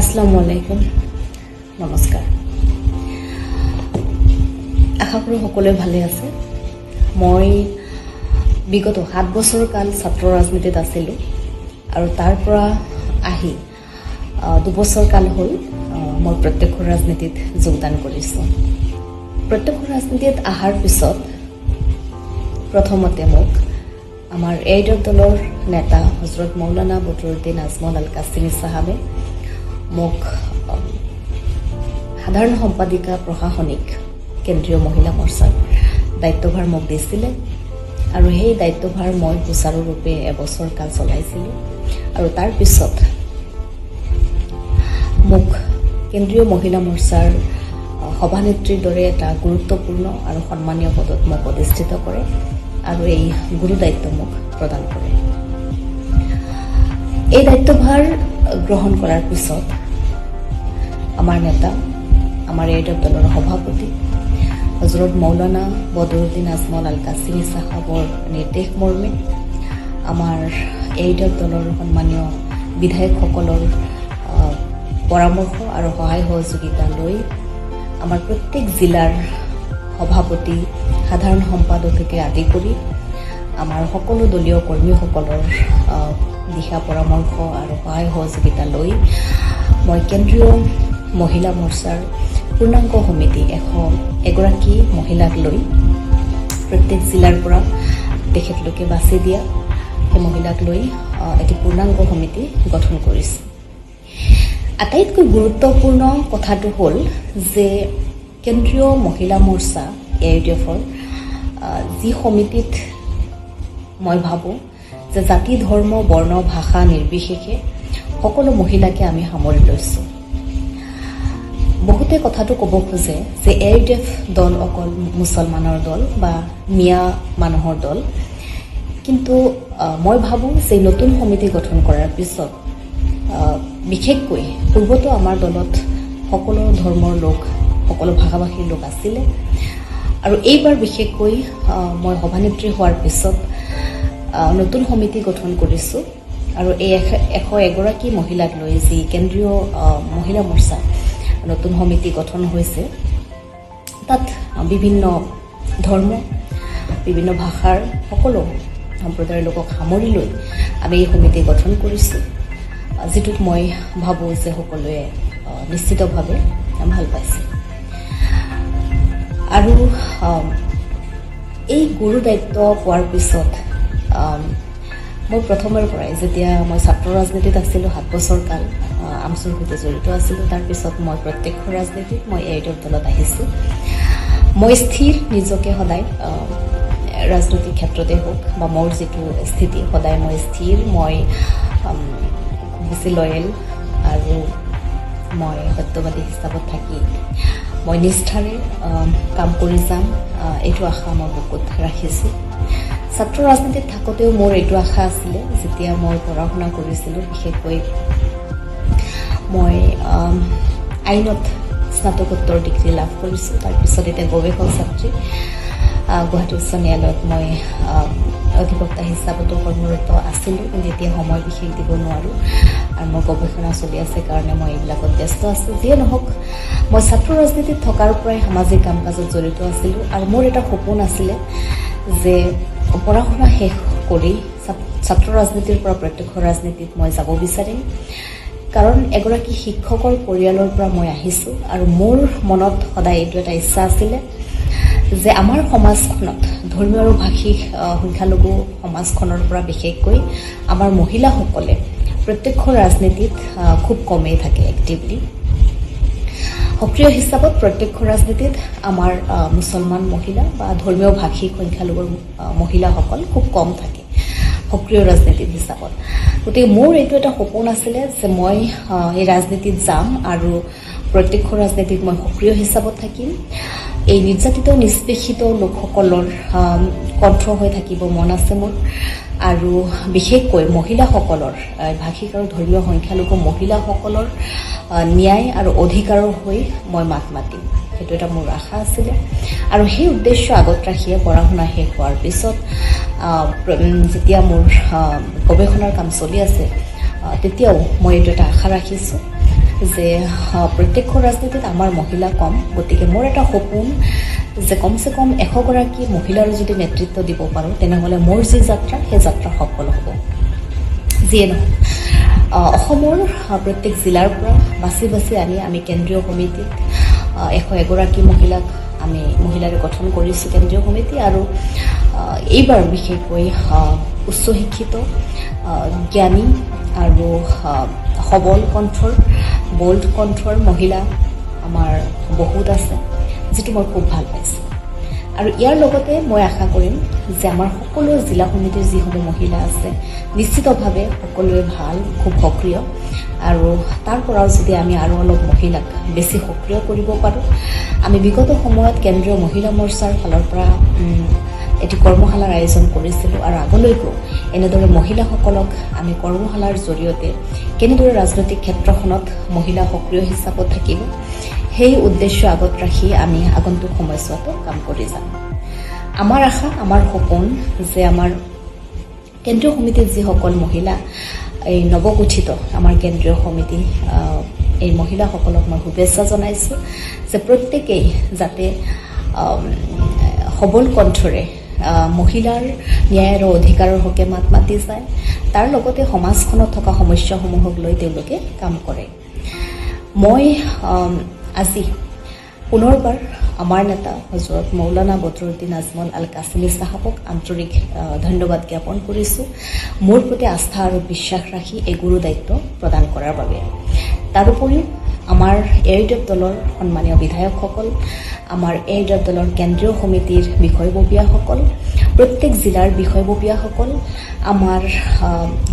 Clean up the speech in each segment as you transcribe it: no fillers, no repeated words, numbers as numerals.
আসসালামু আলাইকুম, নমস্কাৰ। আশা কৰোঁ সকলোৱে ভালে আছে। মই বিগত 7 বছৰ কাল ছাত্ৰ ৰাজনীতিত আছিলোঁ আৰু তাৰ পৰা আহি 2 বছৰ কাল হ'ল মই প্ৰত্যক্ষ ৰাজনীতিত যোগদান কৰিছোঁ। প্ৰত্যক্ষ ৰাজনীতিত অহাৰ পিছত প্ৰথমতে মোক আমাৰ এইডৰ দলৰ নেতা হজৰত মৌলানা বদৰুদ্দিন আজমল আল কাছিমি চাহাবে মোক সাধাৰণ সম্পাদিকা প্ৰশাসনিক কেন্দ্ৰীয় মহিলা মৰ্চাৰ দায়িত্বভাৰ মোক দিছিলে আৰু সেই দায়িত্বভাৰ মই সুচাৰুৰূপে এবছৰ কাল চলাইছিলোঁ আৰু তাৰ পিছত মোক কেন্দ্ৰীয় মহিলা মৰ্চাৰ সভানেত্ৰীৰ দৰে এটা গুৰুত্বপূৰ্ণ আৰু সন্মানীয় পদত মোক অধিষ্ঠিত কৰে আৰু এই গুৰু দায়িত্ব মোক প্ৰদান কৰে। এই দায়িত্বভাৰ গ্ৰহণ কৰাৰ পিছত আমাৰ নেতা, আমাৰ এইডৰ দলৰ সভাপতি হজৰত মৌলানা বদৰুদ্দিন আজমল আল কাছিমি চাহাবৰ নিৰ্দেশ মৰ্মে আমাৰ এইডৰ দলৰ সন্মানীয় বিধায়কসকলৰ পৰামৰ্শ আৰু সহায় সহযোগিতা লৈ আমাৰ প্ৰত্যেক জিলাৰ সভাপতি, সাধাৰণ সম্পাদককে আদি কৰি আমাৰ সকলো দলীয় কৰ্মীসকলৰ দিহা পৰামৰ্শ আৰু সহায় সহযোগিতা লৈ মই কেন্দ্ৰীয় মহিলা মৰ্চাৰ পূৰ্ণাংগ সমিতি 100 মহিলাক লৈ প্ৰত্যেক জিলাৰ পৰা তেখেতলোকে বাছি দিয়া সেই মহিলাক লৈ এটি পূৰ্ণাংগ সমিতি গঠন কৰিছে। আটাইতকৈ গুৰুত্বপূৰ্ণ কথাটো হ'ল যে কেন্দ্ৰীয় মহিলা মৰ্চা AUDFৰ যি সমিতিত মই ভাবোঁ যে জাতি, ধৰ্ম, বৰ্ণ, ভাষা নিৰ্বিশেষে সকলো মহিলাকে আমি সামৰি লৈছোঁ। বহুতে কথাটো ক'ব খোজে যে AUDF দল অকল মুছলমানৰ দল বা মিয়া মানুহৰ দল, কিন্তু মই ভাবোঁ যে নতুন সমিতি গঠন কৰাৰ পিছত বিশেষকৈ পূৰ্বতো আমাৰ দলত সকলো ধৰ্মৰ লোক, সকলো ভাষাভাষীৰ লোক আছিলে আৰু এইবাৰ বিশেষকৈ মই সভানেত্ৰী হোৱাৰ পিছত নতুন সমিতি গঠন কৰিছোঁ আৰু এই 101 মহিলাক লৈ যি কেন্দ্ৰীয় মহিলা মৰ্চা নতুন সমিতি গঠন হৈছে তাত বিভিন্ন ধৰ্ম, বিভিন্ন ভাষাৰ সকলো সম্প্ৰদায়ৰ লোকক সামৰি লৈ আমি এই সমিতি গঠন কৰিছোঁ, যিটোত মই ভাবোঁ যে সকলোৱে নিশ্চিতভাৱে ভাল পাইছে। আৰু এই গুৰু দায়িত্ব পোৱাৰ পিছত মই প্ৰথমৰ পৰাই যেতিয়া মই ছাত্ৰ ৰাজনীতিত আছিলোঁ 7 বছৰ কাল আমচুৰ সৈতে জড়িত আছিলোঁ, তাৰপিছত মই প্ৰত্যক্ষ ৰাজনীতিত মই এইডৰ দলত আহিছোঁ। মই স্থিৰ নিজকে সদায় ৰাজনৈতিক ক্ষেত্ৰতে হওক বা মোৰ যিটো স্থিতি সদায় মই স্থিৰ, মই বেছি লয়েল আৰু মই সত্যবাদী হিচাপত থাকি মই নিষ্ঠাৰে কাম কৰি যাম, এইটো আশা মই বুকুত ৰাখিছোঁ। ছাত্ৰ ৰাজনীতিত থাকোঁতেও মোৰ এইটো আশা আছিলে, যেতিয়া মই পঢ়া শুনা কৰিছিলোঁ, বিশেষকৈ মই আইনত স্নাতকোত্তৰ ডিগ্ৰী লাভ কৰিছোঁ। তাৰপিছত এতিয়া গৱেষক ছাত্ৰী গুৱাহাটী উচ্চ ন্যায়ালয়ত মই অধিবক্তা হিচাপতো কৰ্মৰত আছিলোঁ, কিন্তু এতিয়া সময় বিশেষ দিব নোৱাৰোঁ আৰু মোৰ গৱেষণা চলি আছে কাৰণে মই এইবিলাকত ব্যস্ত আছোঁ। যিয়ে নহওক, মই ছাত্ৰ ৰাজনীতিত থকাৰ পৰাই সামাজিক কাম কাজত জড়িত আছিলোঁ আৰু মোৰ এটা সপোন আছিলে যে পঢ়া শুনা শেষ কৰি ছাত্ৰ ৰাজনীতিৰ পৰা প্ৰত্যক্ষ ৰাজনীতিত মই যাব বিচাৰিম, কাৰণ এগৰাকী শিক্ষকৰ পৰিয়ালৰ পৰা মই আহিছোঁ আৰু মোৰ মনত সদায় এইটো এটা ইচ্ছা আছিলে যে আমাৰ সমাজখনত ধৰ্মীয় আৰু ভাষিক সংখ্যালঘু সমাজখনৰ পৰা বিশেষকৈ আমাৰ মহিলাসকলে প্ৰত্যক্ষ ৰাজনীতিত খুব কমেই থাকে এক্টিভলি। সক্ৰিয় হিচাপত প্ৰত্যক্ষ ৰাজনীতিত আমাৰ মুছলমান মহিলা বা ধৰ্মীয় ভাষিক সংখ্যালঘুৰ মহিলাসকল খুব কম থাকে সক্ৰিয় ৰাজনীতিত হিচাপত। গতিকে মোৰ এইটো এটা সপোন আছিলে যে মই এই ৰাজনীতিত যাম আৰু প্ৰত্যক্ষ ৰাজনীতিত মই সক্ৰিয় হিচাপত থাকিম। এই নিৰ্যাতিত নিষ্পেষিত লোকসকলৰ কণ্ঠ হৈ থাকিব মন আছে মোৰ আৰু বিশেষকৈ মহিলাসকলৰ, ভাষিক আৰু ধৰ্মীয় সংখ্যালঘু মহিলাসকলৰ ন্যায় আৰু অধিকাৰৰ হৈ মই মাত মাতিম, সেইটো এটা মোৰ আশা আছিলে। আৰু সেই উদ্দেশ্য আগত ৰাখিয়ে পঢ়া শুনা শেষ হোৱাৰ পিছত যেতিয়া মোৰ গৱেষণাৰ কাম চলি আছে তেতিয়াও মই এইটো এটা আশা ৰাখিছোঁ যে প্ৰত্যক্ষ ৰাজনীতিত আমাৰ মহিলা কম, গতিকে মোৰ এটা সপোন যে কমচে কম 100গৰাকী মহিলাৰ যদি নেতৃত্ব দিব পাৰোঁ তেনেহ'লে মোৰ যি যাত্ৰা সেই যাত্ৰা সফল হ'ব। যিয়ে নহয় অসমৰ প্ৰত্যেক জিলাৰ পৰা বাছি বাছি আনি আমি কেন্দ্ৰীয় সমিতিত 101গৰাকী মহিলাক আমি মহিলাৰে গঠন কৰিছোঁ কেন্দ্ৰীয় সমিতি। আৰু এইবাৰ বিশেষকৈ উচ্চ শিক্ষিত, জ্ঞানী আৰু সবল কণ্ঠৰ, বল্ড কণ্ঠৰ মহিলা আমাৰ বহুত আছে, যিটো মই খুব ভাল পাইছোঁ। আৰু ইয়াৰ লগতে মই আশা কৰিম যে আমাৰ সকলো জিলা সমিতিৰ যিসমূহ মহিলা আছে নিশ্চিতভাৱে সকলোৱে ভাল, খুব সক্ৰিয়, আৰু তাৰ পৰাও যদি আমি আৰু অলপ মহিলাক বেছি সক্ৰিয় কৰিব পাৰোঁ। আমি বিগত সময়ত কেন্দ্ৰীয় মহিলা মৰ্চাৰ ফালৰ পৰা এটি কৰ্মশালাৰ আয়োজন কৰিছিলোঁ, আৰু আগলৈকো এনেদৰে মহিলাসকলক আমি কৰ্মশালাৰ জৰিয়তে কেনেদৰে ৰাজনৈতিক ক্ষেত্ৰখনত মহিলা সক্ৰিয় হিচাপত থাকিব সেই উদ্দেশ্য আগত ৰাখি আমি আগন্তুক সময়ছোৱাতো কাম কৰি যাম। আমাৰ আশা, আমাৰ সপোন যে আমাৰ কেন্দ্ৰীয় সমিতিত যিসকল মহিলা এই নৱগঠিত আমাৰ কেন্দ্ৰীয় সমিতি, এই মহিলাসকলক মই শুভেচ্ছা জনাইছোঁ যে প্ৰত্যেকেই যাতে সবল কণ্ঠৰে মহিলাৰ ন্যায় আৰু অধিকাৰৰ হকে মাত মাতি যায়, তাৰ লগতে সমাজখনত থকা সমস্যাসমূহক লৈ তেওঁলোকে কাম কৰে। মই আজি পুনৰবাৰ আমাৰ নেতা হজৰত মৌলানা বদৰুদ্দিন আজমল আল কাছিমি চাহাবক আন্তৰিক ধন্যবাদ জ্ঞাপন কৰিছোঁ মোৰ প্ৰতি আস্থা আৰু বিশ্বাস ৰাখি এই গুৰু দায়িত্ব প্ৰদান কৰাৰ বাবে। তাৰোপৰিও আমাৰ এআইইউডিএফ দলৰ সন্মানীয় বিধায়কসকল, আমাৰ এআইইউডিএফ দলৰ কেন্দ্ৰীয় সমিতিৰ বিষয়ববীয়াসকল, প্ৰত্যেক জিলাৰ বিষয়ববীয়াসকল, আমাৰ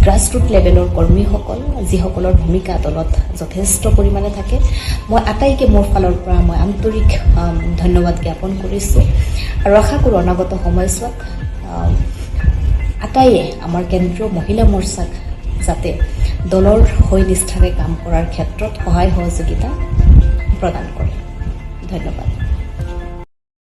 গ্ৰাছৰুট লেভেলৰ কৰ্মীসকল, যিসকলৰ ভূমিকা দলত যথেষ্ট পৰিমাণে থাকে, মই আটাইকে মোৰ ফালৰ পৰা মই আন্তৰিক ধন্যবাদ জ্ঞাপন কৰিছোঁ। আৰু আশা কৰোঁ অনাগত সময়ছোৱাত আটাইয়ে আমাৰ কেন্দ্ৰীয় মহিলা মৰ্চাক যাতে দলৰ হৈ নিষ্ঠাৰে কাম কৰাৰ ক্ষেত্ৰত সহায় সহযোগিতা প্ৰদান কৰে। ধন্যবাদ।